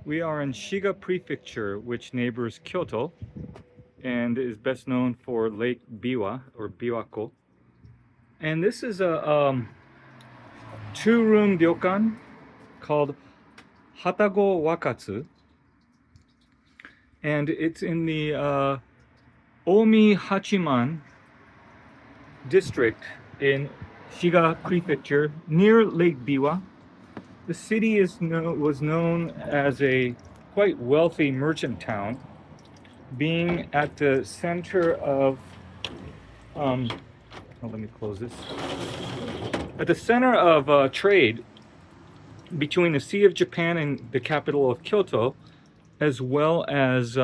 We are in Shiga Prefecture, which neighbors Kyoto and is best known for Lake Biwa or Biwako. And this is a two-room ryokan called Hatago Wakatsu. And it's in the Omihachiman district in Shiga Prefecture near Lake Biwa. The city was known as a quite wealthy merchant town, being at the center of, let me close this, at the center of trade between the Sea of Japan and the capital of Kyoto, as well as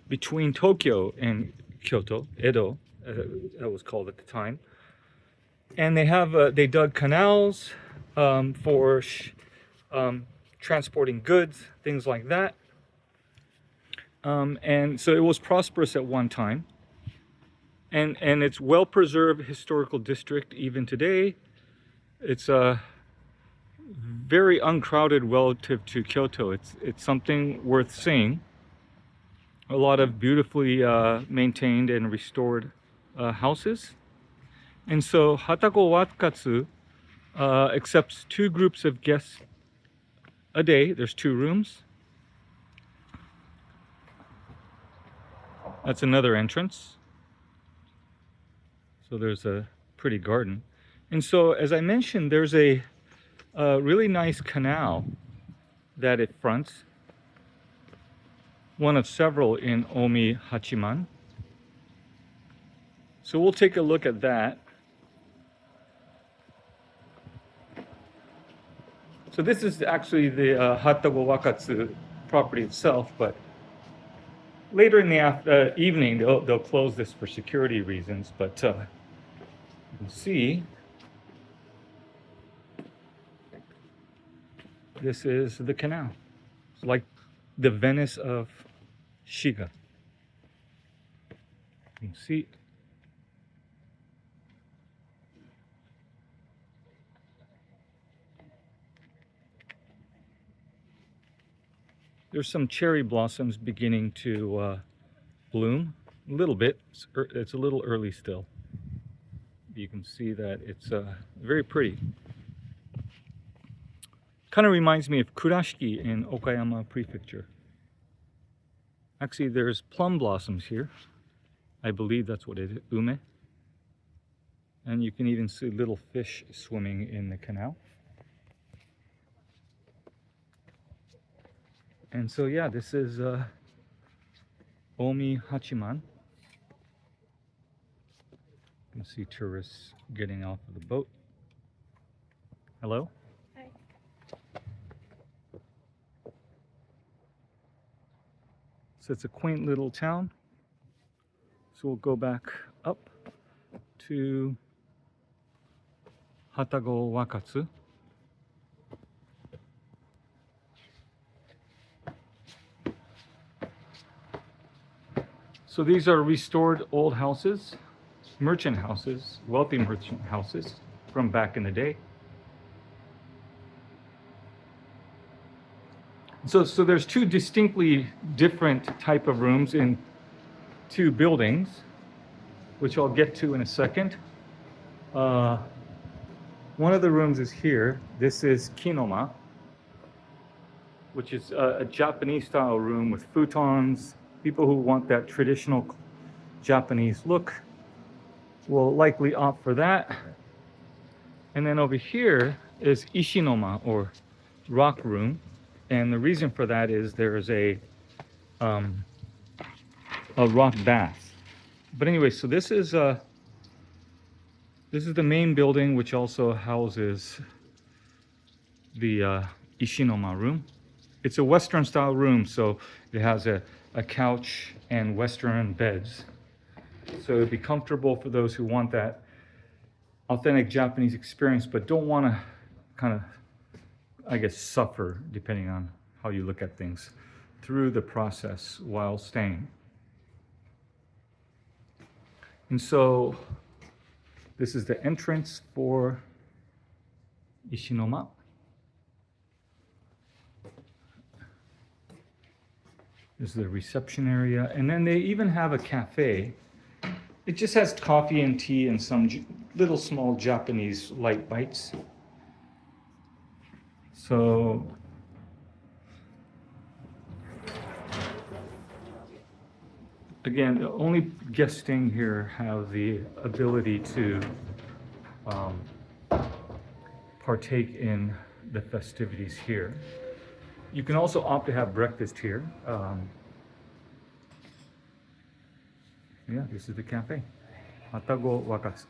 between Tokyo and Kyoto, Edo, that was called at the time. And they dug canals for transporting goods, things like that. And so it was prosperous at one time. And it's well-preserved historical district even today. It's very uncrowded relative to Kyoto. It's something worth seeing. A lot of beautifully maintained and restored houses. And so Hatako Wakatsu accepts 2 groups of guests a day. There's 2 rooms. That's another entrance. So there's a pretty garden. And so, as I mentioned, there's a really nice canal that it fronts. One of several in Omihachiman. So we'll take a look at that. So this is actually the Hatago Wakatsu property itself, but later in the evening they'll close this for security reasons. But you can see this is the canal. It's like the Venice of Shiga. You can see. There's some cherry blossoms beginning to bloom a little bit. It's a little early still. You can see that it's very pretty. Kind of reminds me of Kurashiki in Okayama Prefecture. Actually, there's plum blossoms here. I believe that's what it is, ume. And you can even see little fish swimming in the canal. And so, yeah, this is Omihachiman. You can see tourists getting off of the boat. Hello? Hi. So it's a quaint little town. So we'll go back up to Hatago Wakatsu. So these are restored old houses, merchant houses, wealthy merchant houses from back in the day. So there's 2 distinctly different type of rooms in 2 buildings, which I'll get to in a second. One of the rooms is here. This is Kinoma, which is a Japanese style room with futons. People who want that traditional Japanese look will likely opt for that. And then over here is Ishinoma, or rock room. And the reason for that is there's a rock bath. But anyway, so this is the main building, which also houses the Ishinoma room. It's a Western style room, so it has a couch and Western beds. So it'd be comfortable for those who want that authentic Japanese experience, but don't want to kind of, I guess, suffer, depending on how you look at things, through the process while staying. And so this is the entrance for Ishinoma. This is the reception area. And then they even have a cafe. It just has coffee and tea and some little small Japanese light bites. So again, only guests staying here have the ability to partake in the festivities here. You can also opt to have breakfast here. Yeah, this is the cafe, Hatago Wakasu.